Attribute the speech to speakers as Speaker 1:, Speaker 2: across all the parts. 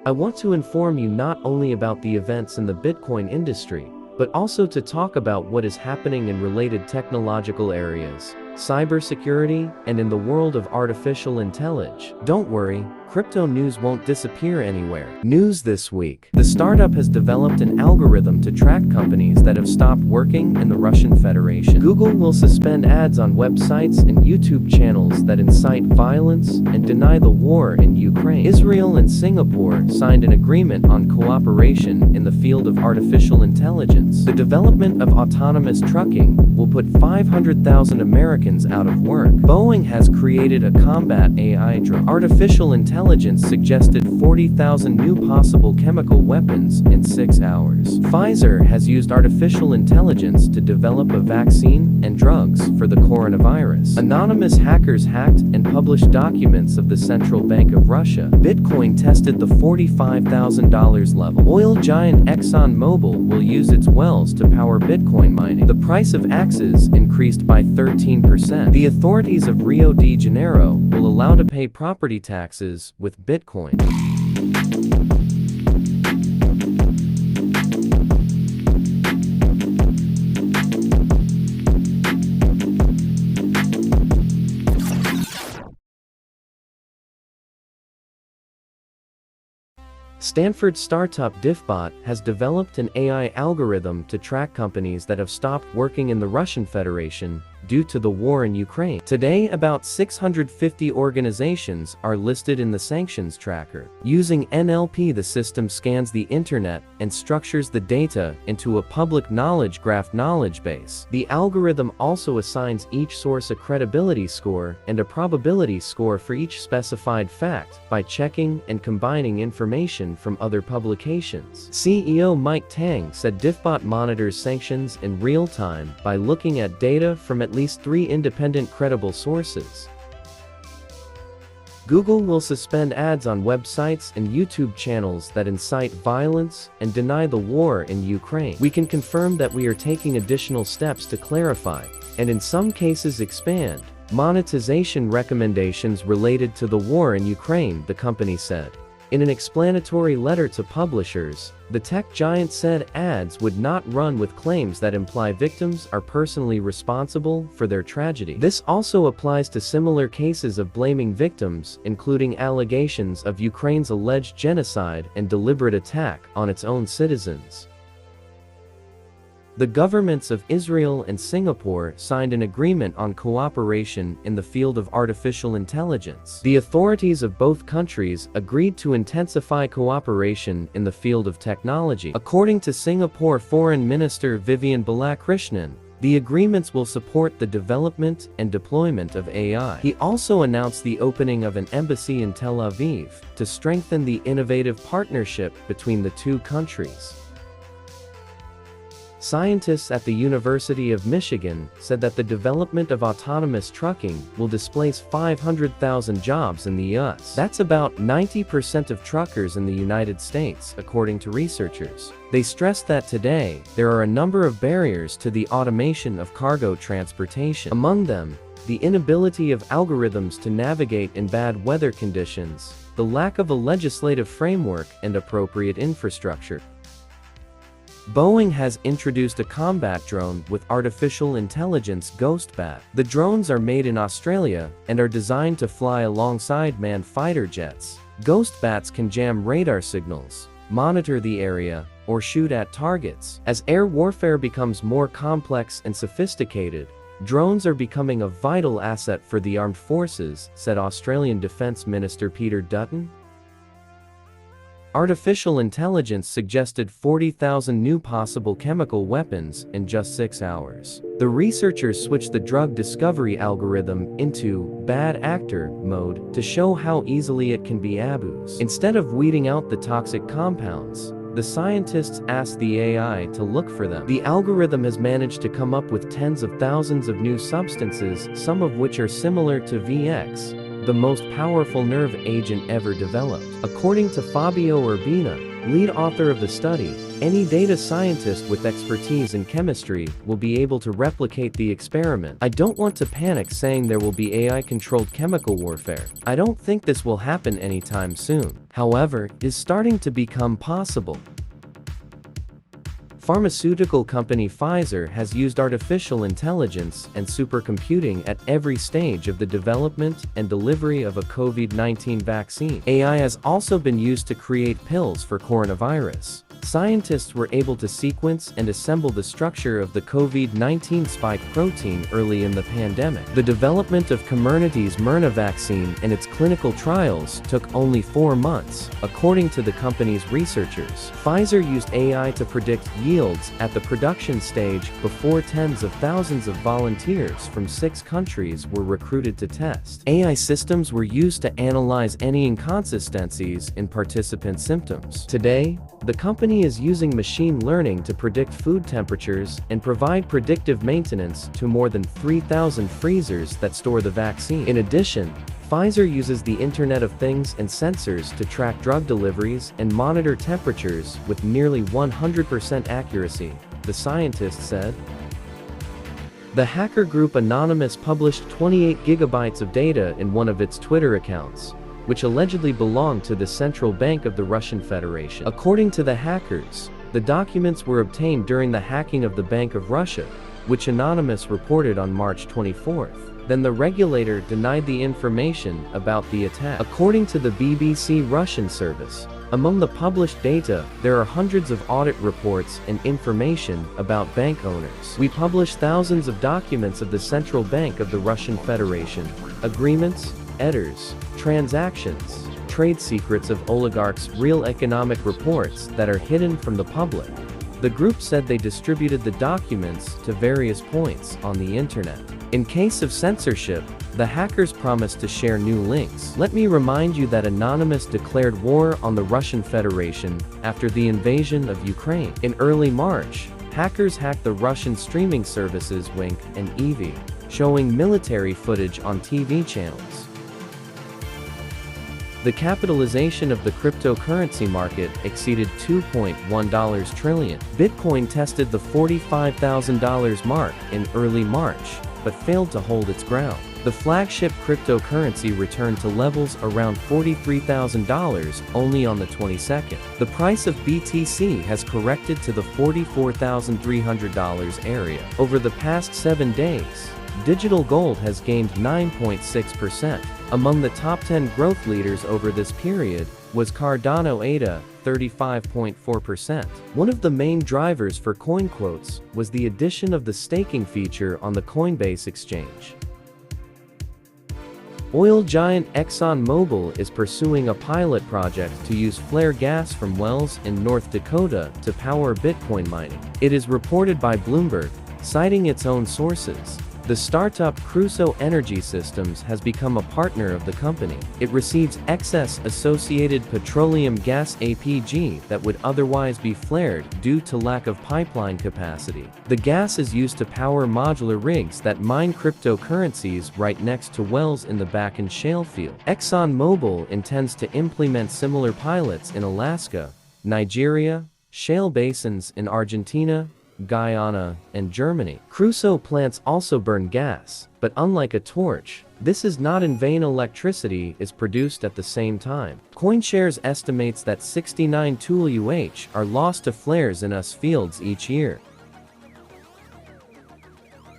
Speaker 1: I want to inform you not only about the events in the Bitcoin industry, but also to talk about what is happening in related technological areas, cybersecurity, and in the world of artificial intelligence. Don't worry, crypto news won't disappear anywhere. News this week. The startup has developed an algorithm to track companies that have stopped working in the Russian Federation. Google will suspend ads on websites and YouTube channels that incite violence and deny the war in Ukraine. Israel and Singapore signed an agreement on cooperation in the field of artificial intelligence. The development of autonomous trucking will put 500,000 Americans out of work. Boeing has created a combat AI drone. Artificial intelligence suggested 40,000 new possible chemical weapons in 6 hours. Pfizer has used artificial intelligence to develop a vaccine and drugs for the coronavirus. Anonymous hackers hacked and published documents of the Central Bank of Russia. Bitcoin tested the $45,000 level. Oil giant ExxonMobil will use its wells to power Bitcoin mining. The price of axes increased by 13%. The authorities of Rio de Janeiro will allow to pay property taxes with Bitcoin. Stanford startup Diffbot has developed an AI algorithm to track companies that have stopped working in the Russian Federation due to the war in Ukraine. Today, about 650 organizations are listed in the sanctions tracker. Using NLP, the system scans the internet and structures the data into a public knowledge graph knowledge base. The algorithm also assigns each source a credibility score and a probability score for each specified fact by checking and combining information from other publications. CEO Mike Tang said Diffbot monitors sanctions in real time by looking at data from at least 3 independent credible sources. Google will suspend ads on websites and YouTube channels that incite violence and deny the war in Ukraine. We can confirm that we are taking additional steps to clarify, and in some cases expand, monetization recommendations related to the war in Ukraine, the company said. In an explanatory letter to publishers, the tech giant said ads would not run with claims that imply victims are personally responsible for their tragedy. This also applies to similar cases of blaming victims, including allegations of Ukraine's alleged genocide and deliberate attack on its own citizens. The governments of Israel and Singapore signed an agreement on cooperation in the field of artificial intelligence. The authorities of both countries agreed to intensify cooperation in the field of technology. According to Singapore Foreign Minister Vivian Balakrishnan, the agreements will support the development and deployment of AI. He also announced the opening of an embassy in Tel Aviv to strengthen the innovative partnership between the two countries. Scientists at the University of Michigan said that the development of autonomous trucking will displace 500,000 jobs in the U.S. That's about 90% of truckers in the United States, according to researchers. They stressed that today, there are a number of barriers to the automation of cargo transportation. Among them, the inability of algorithms to navigate in bad weather conditions, the lack of a legislative framework and appropriate infrastructure. Boeing has introduced a combat drone with artificial intelligence GhostBat. The drones are made in Australia and are designed to fly alongside manned fighter jets. GhostBats can jam radar signals, monitor the area, or shoot at targets. As air warfare becomes more complex and sophisticated, drones are becoming a vital asset for the armed forces, said Australian Defence Minister Peter Dutton. Artificial intelligence suggested 40,000 new possible chemical weapons in just 6 hours. The researchers switched the drug discovery algorithm into bad actor mode to show how easily it can be abused. Instead of weeding out the toxic compounds, the scientists asked the AI to look for them. The algorithm has managed to come up with tens of thousands of new substances, some of which are similar to VX, the most powerful nerve agent ever developed. According to Fabio Urbina, lead author of the study, Any data scientist with expertise in chemistry will be able to replicate the experiment. I don't want to panic saying there will be AI-controlled chemical warfare. I don't think this will happen anytime soon. However, it is starting to become possible. Pharmaceutical company Pfizer has used artificial intelligence and supercomputing at every stage of the development and delivery of a COVID-19 vaccine. AI has also been used to create pills for coronavirus. Scientists were able to sequence and assemble the structure of the COVID-19 spike protein early in the pandemic. The development of Comirnaty's Myrna vaccine and its clinical trials took only 4 months, according to the company's researchers. Pfizer used AI to predict yields at the production stage before tens of thousands of volunteers from 6 countries were recruited to test. AI systems were used to analyze any inconsistencies in participant symptoms. Today, the company is using machine learning to predict food temperatures and provide predictive maintenance to more than 3,000 freezers that store the vaccine. In addition, Pfizer uses the Internet of Things and sensors to track drug deliveries and monitor temperatures with nearly 100% accuracy, the scientist said. The hacker group Anonymous published 28 gigabytes of data in one of its Twitter accounts, which allegedly belonged to the Central Bank of the Russian Federation. According to the hackers, the documents were obtained during the hacking of the Bank of Russia, which Anonymous reported on March 24th. Then the regulator denied the information about the attack. According to the BBC Russian service, among the published data, there are hundreds of audit reports and information about bank owners. We published thousands of documents of the Central Bank of the Russian Federation, agreements, headers, transactions, trade secrets of oligarchs, real economic reports that are hidden from the public. The group said they distributed the documents to various points on the internet. In case of censorship, the hackers promised to share new links. Let me remind you that Anonymous declared war on the Russian Federation after the invasion of Ukraine. In early March, hackers hacked the Russian streaming services Wink and Evie, showing military footage on TV channels. The capitalization of the cryptocurrency market exceeded $2.1 trillion. Bitcoin tested the $45,000 mark in early March, but failed to hold its ground. The flagship cryptocurrency returned to levels around $43,000 only on the 22nd. The price of BTC has corrected to the $44,300 area. Over the past 7 days, digital gold has gained 9.6%. Among the top 10 growth leaders over this period was Cardano ADA, 35.4%. One of the main drivers for coin quotes was the addition of the staking feature on the Coinbase exchange. Oil giant ExxonMobil is pursuing a pilot project to use flare gas from wells in North Dakota to power Bitcoin mining. It is reported by Bloomberg, citing its own sources. The startup Crusoe Energy Systems has become a partner of the company. It receives excess associated petroleum gas APG that would otherwise be flared due to lack of pipeline capacity. The gas is used to power modular rigs that mine cryptocurrencies right next to wells in the Bakken shale field. ExxonMobil intends to implement similar pilots in Alaska, Nigeria, shale basins in Argentina, Guyana, and Germany. Crusoe plants also burn gas, but unlike a torch, this is not in vain. Electricity is produced at the same time. CoinShares estimates that 69 TUH are lost to flares in US fields each year.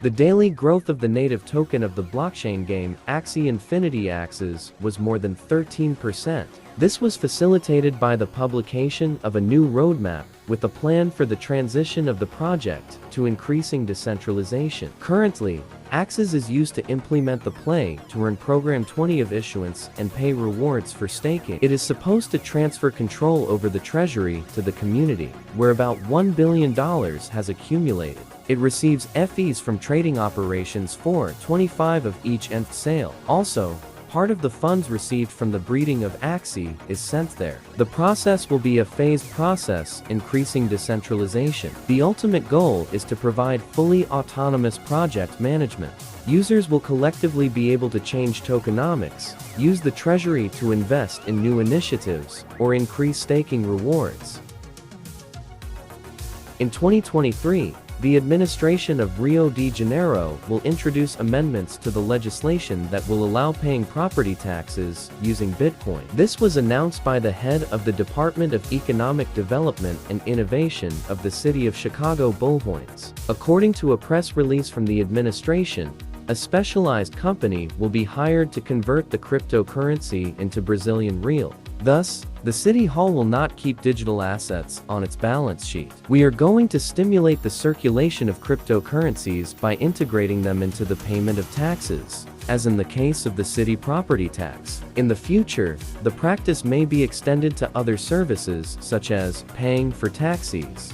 Speaker 1: The daily growth of the native token of the blockchain game Axie Infinity Axes was more than 13%. This was facilitated by the publication of a new roadmap with a plan for the transition of the project to increasing decentralization. Currently, Axes is used to implement the play to earn program 20 of issuance and pay rewards for staking. It is supposed to transfer control over the treasury to the community, where about $1 billion has accumulated. It receives fees from trading operations for 25 of each nth sale. Also, part of the funds received from the breeding of Axie is sent there. The process will be a phased process, increasing decentralization. The ultimate goal is to provide fully autonomous project management. Users will collectively be able to change tokenomics, use the treasury to invest in new initiatives, or increase staking rewards. In 2023, the administration of Rio de Janeiro will introduce amendments to the legislation that will allow paying property taxes using Bitcoin. This was announced by the head of the Department of Economic Development and Innovation of the city of Chicago Bulls. According to a press release from the administration, a specialized company will be hired to convert the cryptocurrency into Brazilian real. Thus, the City Hall will not keep digital assets on its balance sheet. We are going to stimulate the circulation of cryptocurrencies by integrating them into the payment of taxes, as in the case of the city property tax. In the future, the practice may be extended to other services such as paying for taxis.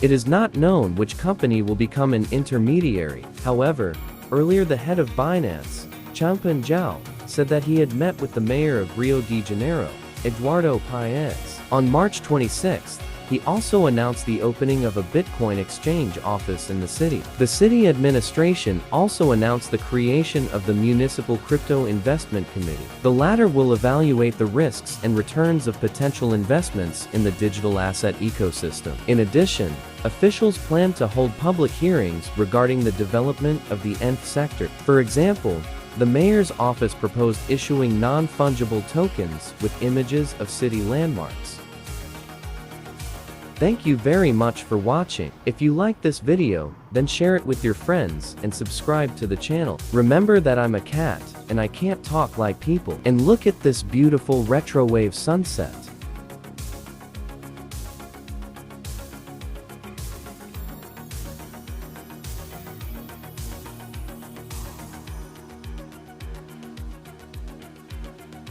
Speaker 1: It is not known which company will become an intermediary. However, earlier the head of Binance, Changpeng Zhao, said that he had met with the mayor of Rio de Janeiro, Eduardo Paes. On March 26, he also announced the opening of a Bitcoin exchange office in the city. The city administration also announced the creation of the Municipal Crypto Investment Committee. The latter will evaluate the risks and returns of potential investments in the digital asset ecosystem. In addition, officials plan to hold public hearings regarding the development of the nth sector. For example, the mayor's office proposed issuing non-fungible tokens with images of city landmarks. Thank you very much for watching. If you like this video, then share it with your friends and subscribe to the channel. Remember that I'm a cat, and I can't talk like people. And look at this beautiful retrowave sunset.